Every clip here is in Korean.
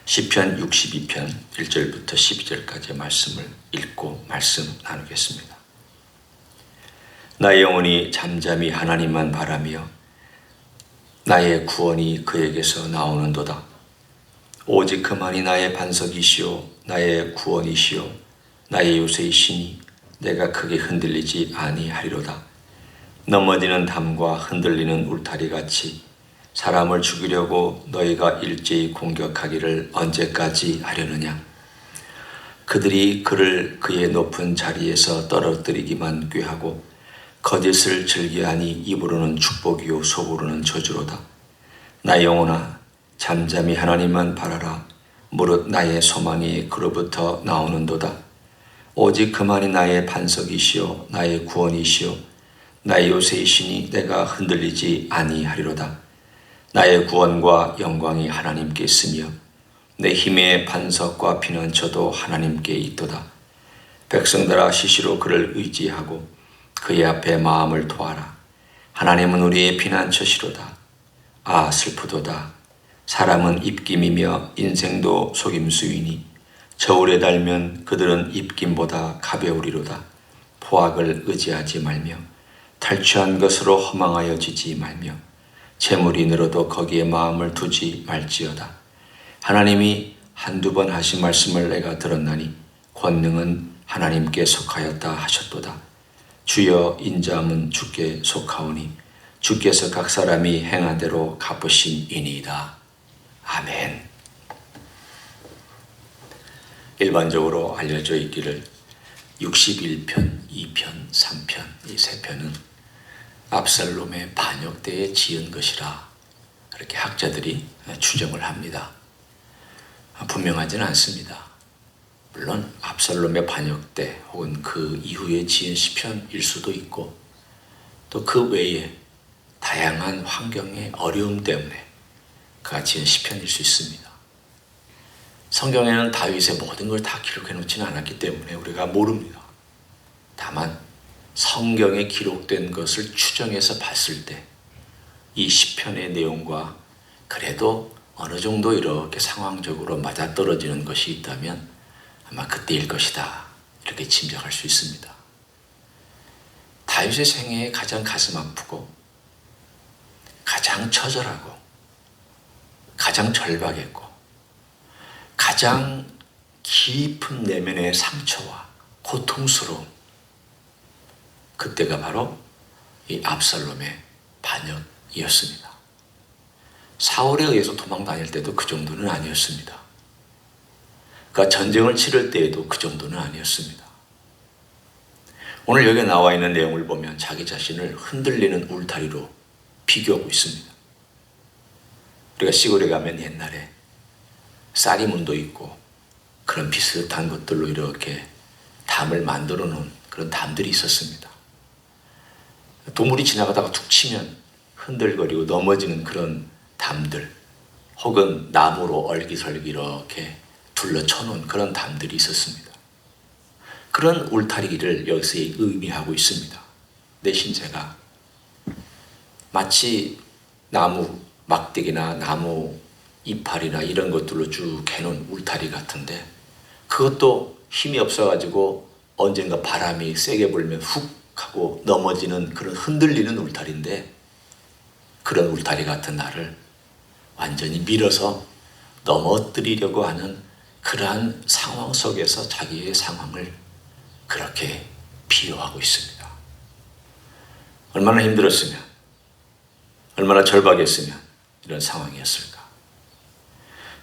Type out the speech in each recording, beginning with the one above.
시편 62편 1절부터 12절까지의 말씀을 읽고 말씀 나누겠습니다. 나의 영혼이 잠잠히 하나님만 바라며 나의 구원이 그에게서 나오는도다. 오직 그만이 나의 반석이시오 나의 구원이시오 나의 요새이시니 내가 크게 흔들리지 아니하리로다. 넘어지는 담과 흔들리는 울타리같이 사람을 죽이려고 너희가 일제히 공격하기를 언제까지 하려느냐. 그들이 그를 그의 높은 자리에서 떨어뜨리기만 꾀하고 거짓을 즐겨하니 입으로는 축복이요 속으로는 저주로다. 나의 영혼아 잠잠히 하나님만 바라라. 무릇 나의 소망이 그로부터 나오는도다. 오직 그만이 나의 반석이시요 나의 구원이시요 나의 요새이시니 내가 흔들리지 아니하리로다. 나의 구원과 영광이 하나님께 있으며 내 힘의 반석과 피난처도 하나님께 있도다. 백성들아 시시로 그를 의지하고 그의 앞에 마음을 토하라. 하나님은 우리의 피난처시로다. 아 슬프도다. 사람은 입김이며 인생도 속임수이니 저울에 달면 그들은 입김보다 가벼우리로다. 포악을 의지하지 말며 탈취한 것으로 허망하여 지지 말며 재물이 늘어도 거기에 마음을 두지 말지어다. 하나님이 한두 번 하신 말씀을 내가 들었나니 권능은 하나님께 속하였다 하셨도다. 주여 인자함은 주께 속하오니 주께서 각 사람이 행한 대로 갚으심이니이다. 아멘. 일반적으로 알려져 있기를 61편, 2편, 3편 이 세 편은 압살롬의 반역 때에 지은 것이라 그렇게 학자들이 추정을 합니다. 분명하지는 않습니다. 물론 압살롬의 반역 때 혹은 그 이후에 지은 시편일 수도 있고 또 그 외에 다양한 환경의 어려움 때문에 그가 지은 시편일 수 있습니다. 성경에는 다윗의 모든 걸 다 기록해 놓지는 않았기 때문에 우리가 모릅니다. 다만 성경에 기록된 것을 추정해서 봤을 때 이 시편의 내용과 그래도 어느 정도 이렇게 상황적으로 맞아떨어지는 것이 있다면 아마 그때일 것이다 이렇게 짐작할 수 있습니다. 다윗의 생애에 가장 가슴 아프고 가장 처절하고 가장 절박했고 가장 깊은 내면의 상처와 고통스러움 그때가 바로 이 압살롬의 반역이었습니다. 사울에 의해서 도망 다닐 때도 그 정도는 아니었습니다. 그러니까 전쟁을 치를 때에도 그 정도는 아니었습니다. 오늘 여기 나와 있는 내용을 보면 자기 자신을 흔들리는 울타리로 비교하고 있습니다. 우리가 시골에 가면 옛날에 쌀이문도 있고 그런 비슷한 것들로 이렇게 담을 만들어 놓은 그런 담들이 있었습니다. 동물이 지나가다가 툭 치면 흔들거리고 넘어지는 그런 담들 혹은 나무로 얼기설기 이렇게 둘러쳐 놓은 그런 담들이 있었습니다. 그런 울타리를 여기서 의미하고 있습니다. 내 신체가 마치 나무 막대기나 나무 이파리나 이런 것들로 쭉 해놓은 울타리 같은데 그것도 힘이 없어가지고 언젠가 바람이 세게 불면 훅 하고 넘어지는 그런 흔들리는 울타리인데 그런 울타리 같은 나를 완전히 밀어서 넘어뜨리려고 하는 그러한 상황 속에서 자기의 상황을 그렇게 비유하고 있습니다. 얼마나 힘들었으면 얼마나 절박했으면 이런 상황이었을까.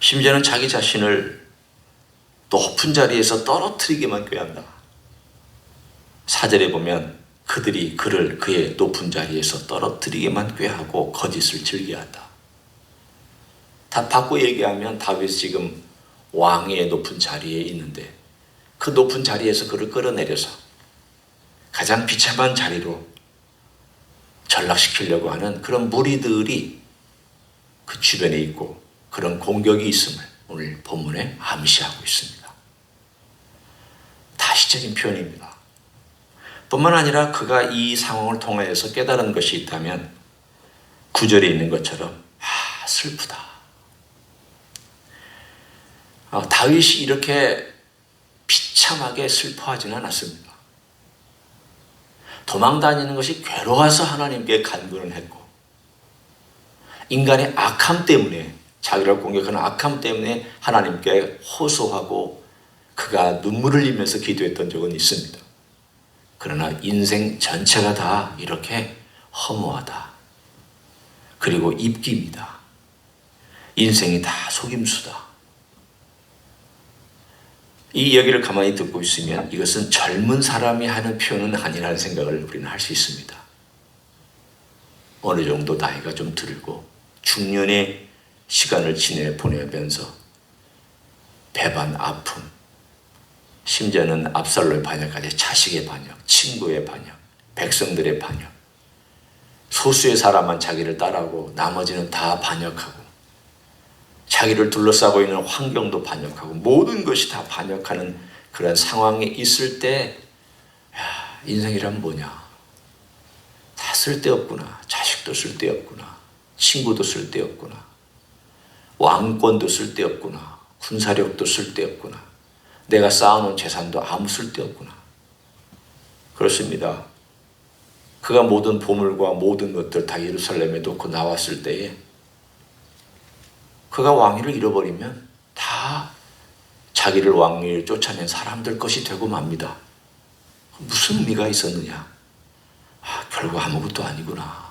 심지어는 자기 자신을 높은 자리에서 떨어뜨리기만 꾀한다. 4절에 보면 그들이 그를 그의 높은 자리에서 떨어뜨리기만 꾀하고 거짓을 즐겨한다. 다 바꿔 얘기하면 다윗이 지금 왕의 높은 자리에 있는데 그 높은 자리에서 그를 끌어내려서 가장 비참한 자리로 전락시키려고 하는 그런 무리들이 그 주변에 있고 그런 공격이 있음을 오늘 본문에 암시하고 있습니다. 다시적인 표현입니다. 뿐만 아니라 그가 이 상황을 통해서 깨달은 것이 있다면 9절에 있는 것처럼 슬프다. 다윗이 이렇게 비참하게 슬퍼하지는 않았습니다. 도망다니는 것이 괴로워서 하나님께 간구를 했고, 인간의 악함 때문에, 자기를 공격하는 악함 때문에 하나님께 호소하고 그가 눈물을 흘리면서 기도했던 적은 있습니다. 그러나 인생 전체가 다 이렇게 허무하다. 그리고 입기입니다. 인생이 다 속임수다. 이 이야기를 가만히 듣고 있으면 이것은 젊은 사람이 하는 표현은 아니라는 생각을 우리는 할 수 있습니다. 어느 정도 나이가 좀 들고 중년의 시간을 보내면서 배반 아픔, 심지어는 압살롬의 반역까지 자식의 반역, 친구의 반역, 백성들의 반역, 소수의 사람만 자기를 따라오고 나머지는 다 반역하고, 자기를 둘러싸고 있는 환경도 반역하고, 모든 것이 다 반역하는 그런 상황에 있을 때, 인생이란 뭐냐? 다 쓸데없구나. 자식도 쓸데없구나. 친구도 쓸데없구나. 왕권도 쓸데없구나. 군사력도 쓸데없구나. 내가 쌓아놓은 재산도 아무 쓸데없구나. 그렇습니다. 그가 모든 보물과 모든 것들 다 예루살렘에 놓고 나왔을 때에 그가 왕위를 잃어버리면 다 자기를 왕위를 쫓아낸 사람들 것이 되고 맙니다. 무슨 의미가 있었느냐? 결국 아무것도 아니구나.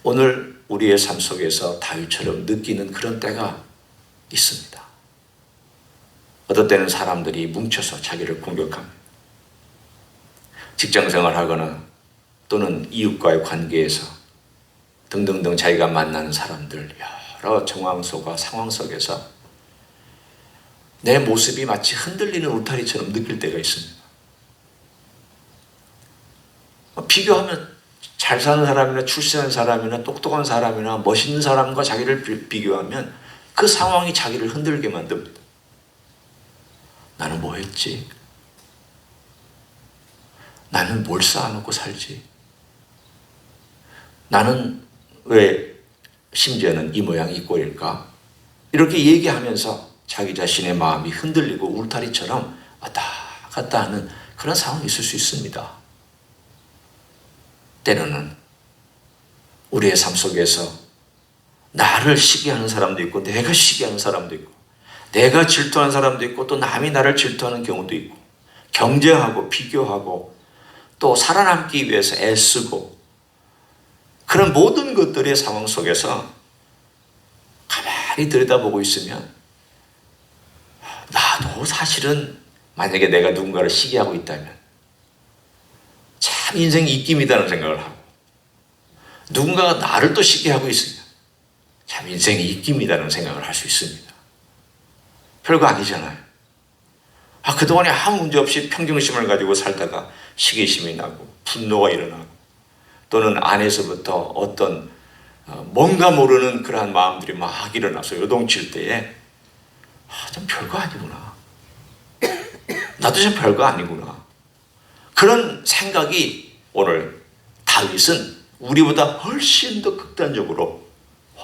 오늘 우리의 삶 속에서 다윗처럼 느끼는 그런 때가 있습니다. 어떤 때는 사람들이 뭉쳐서 자기를 공격합니다. 직장생활하거나 또는 이웃과의 관계에서 등등등 자기가 만나는 사람들, 여러 정황 속과 상황 속에서 내 모습이 마치 흔들리는 울타리처럼 느낄 때가 있습니다. 비교하면 잘 사는 사람이나 출세한 사람이나 똑똑한 사람이나 멋있는 사람과 자기를 비교하면 그 상황이 자기를 흔들게 만듭니다. 나는 뭐 했지? 나는 뭘 쌓아놓고 살지? 나는 왜 심지어는 이 모양 이 꼴일까? 이렇게 얘기하면서 자기 자신의 마음이 흔들리고 울타리처럼 왔다 갔다 하는 그런 상황이 있을 수 있습니다. 때로는 우리의 삶 속에서 나를 시기하는 사람도 있고, 내가 시기하는 사람도 있고, 내가 질투하는 사람도 있고, 또 남이 나를 질투하는 경우도 있고, 경쟁하고 비교하고 또 살아남기 위해서 애쓰고, 그런 모든 것들의 상황 속에서 가만히 들여다보고 있으면 나도 사실은 만약에 내가 누군가를 시기하고 있다면 참 인생이 입김이다는 생각을 하고, 누군가가 나를 또 시기하고 있으면 참 인생이 입김이다는 생각을 할 수 있습니다. 별거 아니잖아요. 그동안에 아무 문제 없이 평정심을 가지고 살다가 시기심이 나고 분노가 일어나고, 또는 안에서부터 어떤 뭔가 모르는 그러한 마음들이 막 일어나서 요동칠 때에 좀 별거 아니구나. 나도 좀 별거 아니구나. 그런 생각이 오늘 다윗은 우리보다 훨씬 더 극단적으로,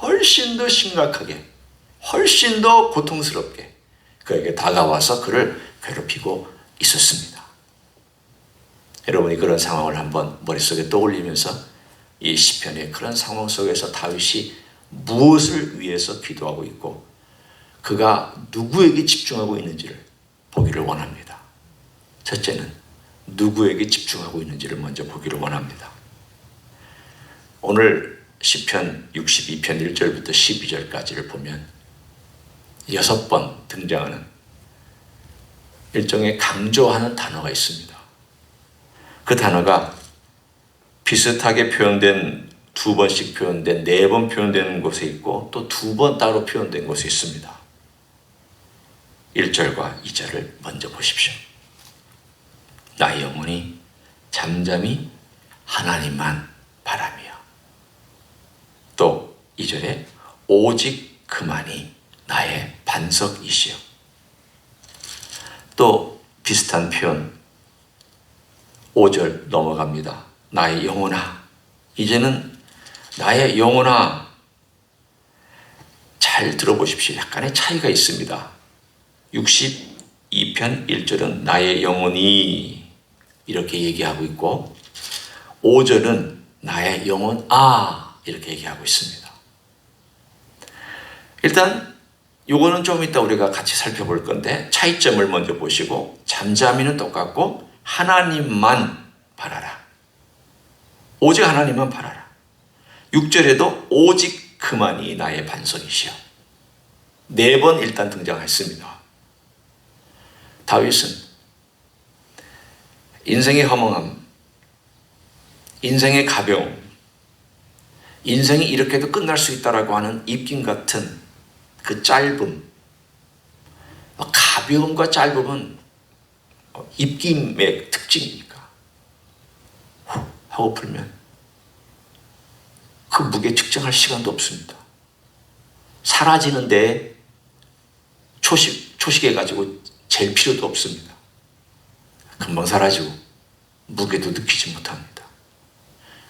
훨씬 더 심각하게, 훨씬 더 고통스럽게 그에게 다가와서 그를 괴롭히고 있었습니다. 여러분이 그런 상황을 한번 머릿속에 떠올리면서 이 시편의 그런 상황 속에서 다윗이 무엇을 위해서 기도하고 있고 그가 누구에게 집중하고 있는지를 보기를 원합니다. 첫째는 누구에게 집중하고 있는지를 먼저 보기를 원합니다. 오늘 시편 62편 1절부터 12절까지를 보면 6번 등장하는 일종의 강조하는 단어가 있습니다. 그 단어가 비슷하게 표현된 2번씩 표현된 4번 표현되는 곳에 있고 또 2번 따로 표현된 곳에 있습니다. 1절과 2절을 먼저 보십시오. 나의 영혼이 잠잠히 하나님만 바라며, 또 2절에 오직 그만이 나의 반석이시여. 또 비슷한 표현 5절 넘어갑니다. 나의 영혼아. 이제는 나의 영혼아, 자, 잘 들어보십시오. 약간의 차이가 있습니다. 62편 1절은 나의 영혼이 이렇게 얘기하고 있고 5절은 나의 영혼 이렇게 얘기하고 있습니다. 일단 요거는 좀 이따 우리가 같이 살펴볼 건데 차이점을 먼저 보시고 잠잠이는 똑같고 하나님만 바라라. 오직 하나님만 바라라. 6절에도 오직 그만이 나의 반석이시여. 4번 일단 등장했습니다. 다윗은 인생의 허망함, 인생의 가벼움, 인생이 이렇게도 끝날 수 있다라고 하는 입김 같은 그 짧음, 가벼움과 짧음은 입김의 특징이니까 후 하고 풀면 그 무게 측정할 시간도 없습니다. 사라지는데 초식해가지고 잴 필요도 없습니다. 금방 사라지고 무게도 느끼지 못합니다.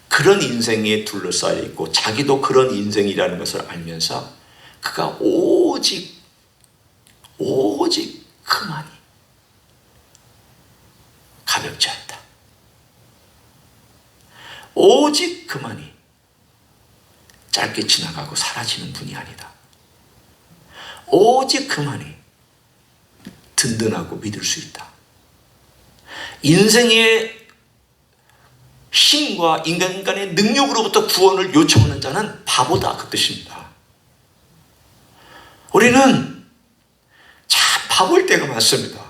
그런 인생에 둘러싸여 있고 자기도 그런 인생이라는 것을 알면서 그가 오직 그만이 가볍지 않다. 오직 그만이 짧게 지나가고 사라지는 분이 아니다. 오직 그만이 든든하고 믿을 수 있다. 인생의 힘과 인간의 능력으로부터 구원을 요청하는 자는 바보다, 그 뜻입니다. 우리는 참 바보일 때가 많습니다.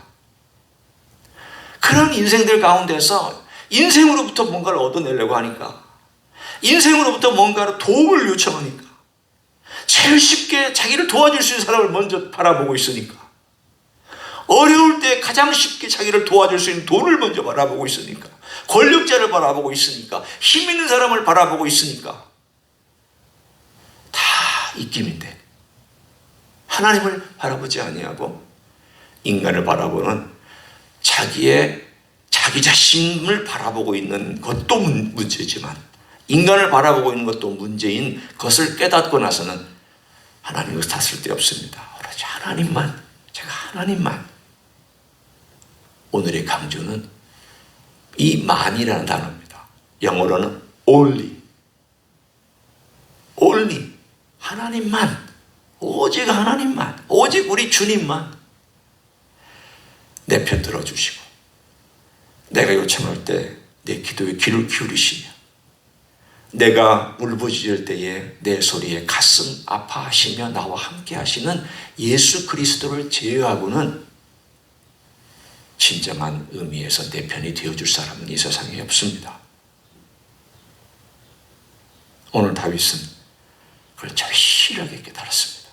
그런 인생들 가운데서 인생으로부터 뭔가를 얻어내려고 하니까, 인생으로부터 뭔가를 도움을 요청하니까, 제일 쉽게 자기를 도와줄 수 있는 사람을 먼저 바라보고 있으니까, 어려울 때 가장 쉽게 자기를 도와줄 수 있는 돈을 먼저 바라보고 있으니까, 권력자를 바라보고 있으니까, 힘 있는 사람을 바라보고 있으니까, 다 입김인데 하나님을 바라보지 아니하고 인간을 바라보는 자기 자신을 바라보고 있는 것도 문제지만 인간을 바라보고 있는 것도 문제인 것을 깨닫고 나서는 하나님을 탓을 데 없습니다. 오로지 하나님만, 제가 하나님만. 오늘의 강조는 이 만이라는 단어입니다. 영어로는 only. 하나님만, 오직 하나님만, 오직 우리 주님만 내 편 들어주시고 내가 요청할 때 내 기도에 귀를 기울이시며 내가 울부짖을 때에 내 소리에 가슴 아파하시며 나와 함께 하시는 예수 그리스도를 제외하고는 진정한 의미에서 내 편이 되어줄 사람은 이 세상에 없습니다. 오늘 다윗은 그걸 절실하게 깨달았습니다.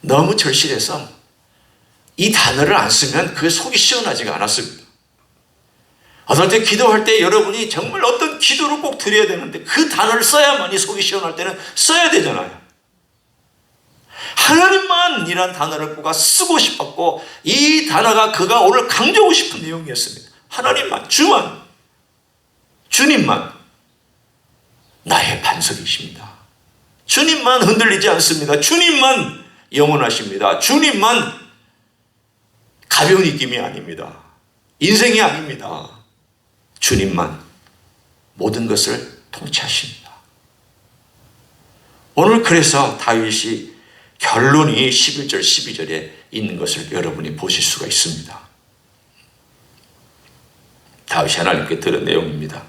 너무 절실해서 이 단어를 안 쓰면 그 속이 시원하지가 않았습니다. 어떨 때 기도할 때 여러분이 정말 어떤 기도를 꼭 드려야 되는데 그 단어를 써야만이 속이 시원할 때는 써야 되잖아요. 하나님만이란 단어를 꼭 쓰고 싶었고 이 단어가 그가 오늘 강조하고 싶은 내용이었습니다. 하나님만, 주만, 주님만 나의 반석이십니다. 주님만 흔들리지 않습니다. 주님만 영원하십니다. 주님만 가벼운 입김이 아닙니다. 인생이 아닙니다. 주님만 모든 것을 통치하십니다. 오늘 그래서 다윗이 결론이 11절 12절에 있는 것을 여러분이 보실 수가 있습니다. 다윗이 하나님께 들은 내용입니다.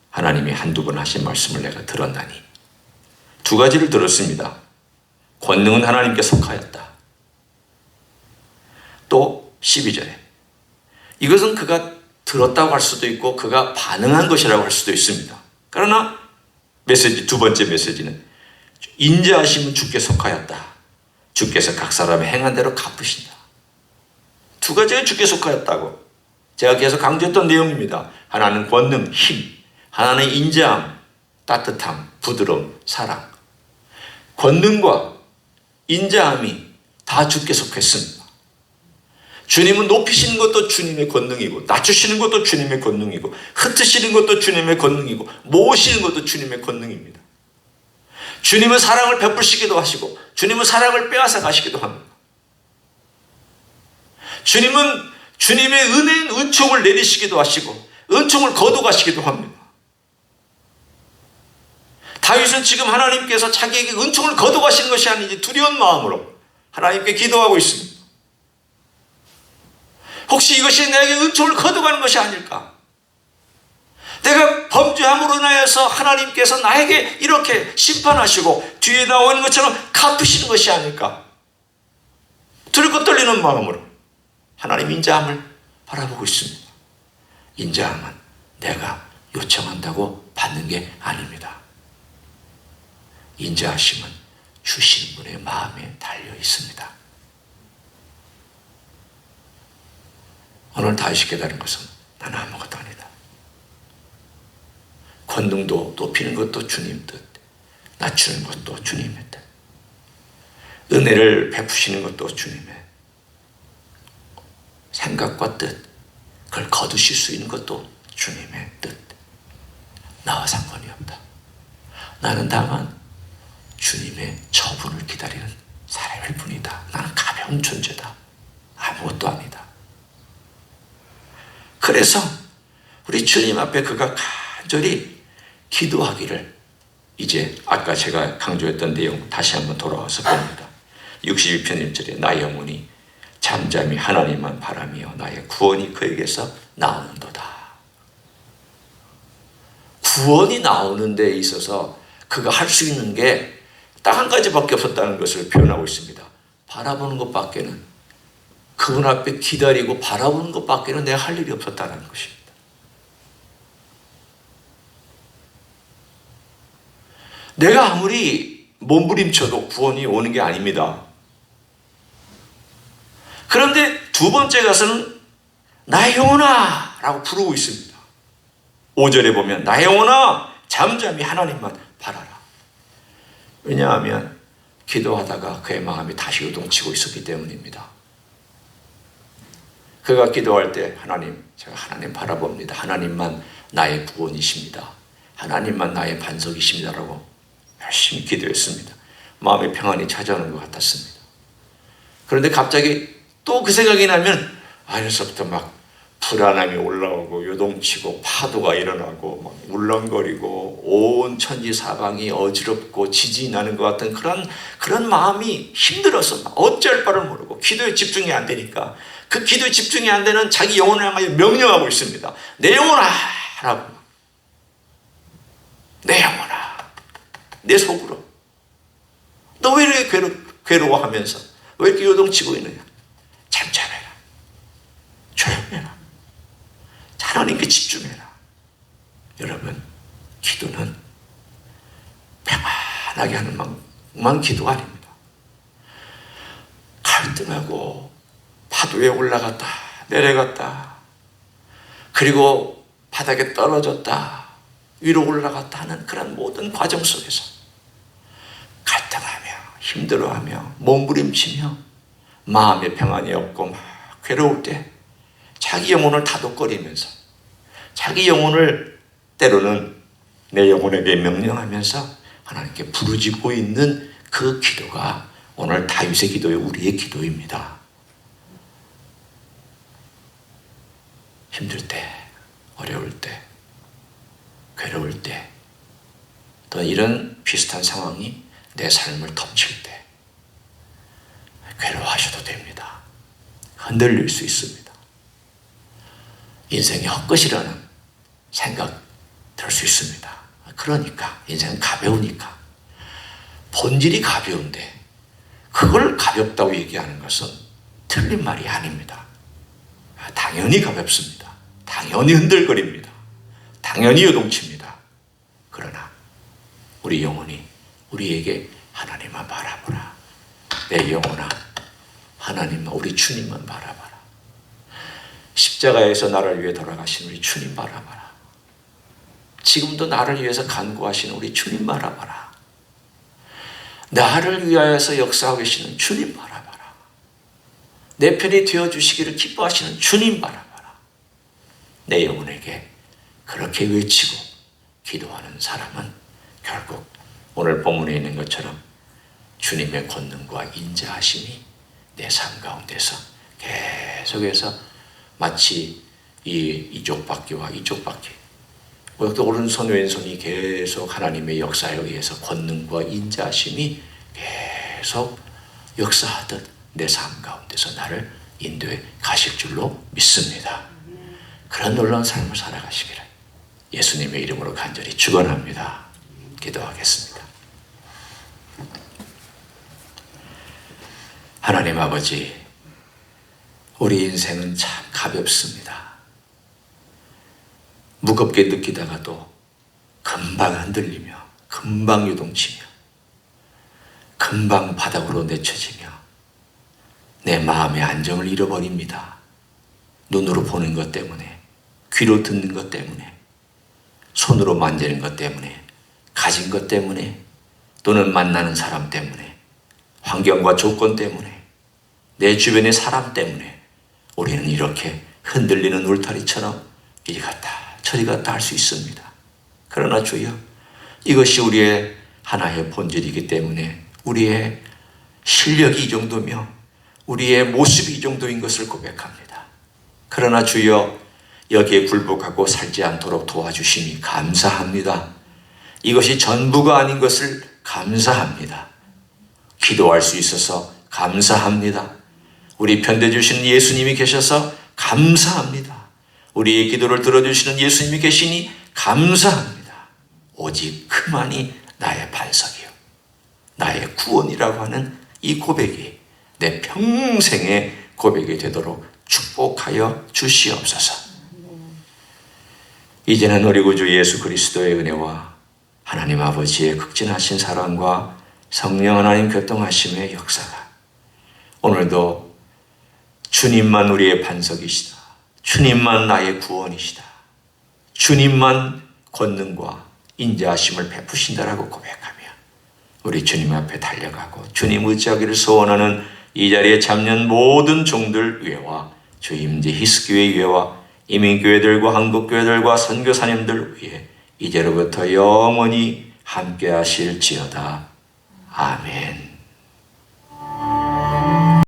하나님이 한두 번 하신 말씀을 내가 들었나니. 두 가지를 들었습니다. 권능은 하나님께 속하였다. 또 12절에 이것은 그가 들었다고 할 수도 있고 그가 반응한 것이라고 할 수도 있습니다. 그러나 두 번째 메시지는 인자하심은 주께 속하였다. 주께서 각 사람의 행한 대로 갚으신다. 두 가지가 주께 속하였다고 제가 계속 강조했던 내용입니다. 하나는 권능, 힘, 하나는 인자함, 따뜻함, 부드러움, 사랑. 권능과 인자함이 다 주께 속했습니다. 주님은 높이시는 것도 주님의 권능이고 낮추시는 것도 주님의 권능이고 흩으시는 것도 주님의 권능이고 모으시는 것도 주님의 권능입니다. 주님은 사랑을 베푸시기도 하시고 주님은 사랑을 빼앗아 가시기도 합니다. 주님은 주님의 은혜인 은총을 내리시기도 하시고 은총을 거둬가시기도 합니다. 다윗은 지금 하나님께서 자기에게 은총을 거둬가시는 것이 아닌지 두려운 마음으로 하나님께 기도하고 있습니다. 혹시 이것이 내게 은총을 거둬가는 것이 아닐까? 내가 범죄함으로 인하여서 하나님께서 나에게 이렇게 심판하시고 뒤에 나오는 것처럼 갚으시는 것이 아닐까? 두렵고 떨리는 마음으로 하나님 인자함을 바라보고 있습니다. 인자함은 내가 요청한다고 받는 게 아닙니다. 인자하심은 주신 분의 마음에 달려 있습니다. 오늘 다윗이 깨달은 것은 나는 아무것도 아니다. 권능도 높이는 것도 주님 뜻, 낮추는 것도 주님의 뜻, 은혜를 베푸시는 것도 주님의 생각과 뜻, 그걸 거두실 수 있는 것도 주님의 뜻. 나와 상관이 없다. 나는 다만 주님의 처분을 기다리는 사람일 뿐이다. 나는 가벼운 존재다. 아무것도 아니다. 그래서 우리 주님 앞에 그가 간절히 기도하기를, 이제 아까 제가 강조했던 내용 다시 한번 돌아와서 봅니다. 62편 1절에 나의 영혼이 잠잠히 하나님만 바라며 나의 구원이 그에게서 나오는도다. 구원이 나오는 데 있어서 그가 할 수 있는 게 딱 한 가지밖에 없었다는 것을 표현하고 있습니다. 바라보는 것밖에는, 그분 앞에 기다리고 바라보는 것밖에는 내가 할 일이 없었다는 것입니다. 내가 아무리 몸부림쳐도 구원이 오는 게 아닙니다. 그런데 두 번째 가서는 나의 영혼아 라고 부르고 있습니다. 5절에 보면 나의 영혼아 잠잠히 하나님만 바라라. 왜냐하면 기도하다가 그의 마음이 다시 요동치고 있었기 때문입니다. 그가 기도할 때 제가 하나님 바라봅니다. 하나님만 나의 구원이십니다. 하나님만 나의 반석이십니다 라고 열심히 기도했습니다. 마음의 평안이 찾아오는 것 같았습니다. 그런데 갑자기 또 그 생각이 나면 안에서부터 막 불안함이 올라오고 요동치고 파도가 일어나고 막 울렁거리고 온 천지 사방이 어지럽고 지진이 나는 것 같은 그런 마음이 힘들어서 어찌할 바를 모르고 기도에 집중이 안 되니까 그 기도에 집중이 안 되는 자기 영혼을 향하여 명령하고 있습니다. 내 영혼아 라고. 내 영혼아, 내 속으로 너 왜 이렇게 괴로워하면서 왜 이렇게 요동치고 있느냐? 잠잠해라, 조용해라, 하나님께 집중해라. 여러분, 기도는 평안하게 하는 만 기도가 아닙니다. 갈등하고 파도에 올라갔다 내려갔다, 그리고 바닥에 떨어졌다 위로 올라갔다 하는 그런 모든 과정 속에서 갈등하며 힘들어하며 몸부림치며 마음의 평안이 없고 막 괴로울 때 자기 영혼을 다독거리면서 자기 영혼을 때로는 내 영혼에게 명령하면서 하나님께 부르짖고 있는 그 기도가 오늘 다윗의 기도의 우리의 기도입니다. 힘들 때, 어려울 때, 괴로울 때, 또 이런 비슷한 상황이 내 삶을 덮칠 때 괴로워하셔도 됩니다. 흔들릴 수 있습니다. 인생이 헛것이라는 생각 들 수 있습니다. 그러니까 인생은 가벼우니까, 본질이 가벼운데 그걸 가볍다고 얘기하는 것은 틀린 말이 아닙니다. 당연히 가볍습니다. 당연히 흔들거립니다. 당연히 요동칩니다. 그러나 우리 영혼이 우리에게 하나님만 바라보라. 내 영혼아 하나님만, 우리 주님만 바라봐라. 십자가에서 나를 위해 돌아가신 우리 주님 바라봐라. 지금도 나를 위해서 간구하시는 우리 주님 바라봐라. 나를 위하여서 역사하고 계시는 주님 바라봐라. 내 편이 되어주시기를 기뻐하시는 주님 바라봐라. 내 영혼에게 그렇게 외치고 기도하는 사람은 결국 오늘 본문에 있는 것처럼 주님의 권능과 인자하심이 내 삶 가운데서 계속해서 마치 이쪽 바퀴와 이쪽 바퀴, 오른손 왼손이 계속 하나님의 역사에 의해서 권능과 인자하심이 계속 역사하듯 내 삶 가운데서 나를 인도해 가실 줄로 믿습니다. 그런 놀라운 삶을 살아가시기를 예수님의 이름으로 간절히 축원합니다. 기도하겠습니다. 하나님 아버지, 우리 인생은 참 가볍습니다. 무겁게 느끼다가도 금방 흔들리며 금방 요동치며 금방 바닥으로 내쳐지며 내 마음의 안정을 잃어버립니다. 눈으로 보는 것 때문에, 귀로 듣는 것 때문에, 손으로 만지는 것 때문에, 가진 것 때문에, 또는 만나는 사람 때문에, 환경과 조건 때문에, 내 주변의 사람 때문에 우리는 이렇게 흔들리는 울타리처럼 이리 갔다 저리 갔다 할 수 있습니다. 그러나 주여, 이것이 우리의 하나의 본질이기 때문에 우리의 실력이 이 정도며 우리의 모습이 이 정도인 것을 고백합니다. 그러나 주여, 여기에 굴복하고 살지 않도록 도와주시니 감사합니다. 이것이 전부가 아닌 것을 감사합니다. 기도할 수 있어서 감사합니다. 우리 편대주시는 예수님이 계셔서 감사합니다. 우리의 기도를 들어주시는 예수님이 계시니 감사합니다. 오직 그만이 나의 반석이요, 나의 구원이라고 하는 이 고백이 내 평생의 고백이 되도록 축복하여 주시옵소서. 이제는 우리 구주 예수 그리스도의 은혜와 하나님 아버지의 극진하신 사랑과 성령 하나님 교통하심의 역사가 오늘도 주님만 우리의 반석이시다, 주님만 나의 구원이시다, 주님만 권능과 인자하심을 베푸신다라고 고백하며 우리 주님 앞에 달려가고 주님 의지하기를 소원하는 이 자리에 참여한 모든 종들 위에와 주임지 히스교회 위에와 이민교회들과 한국교회들과 선교사님들 위해 이제로부터 영원히 함께 하실지어다. 아멘.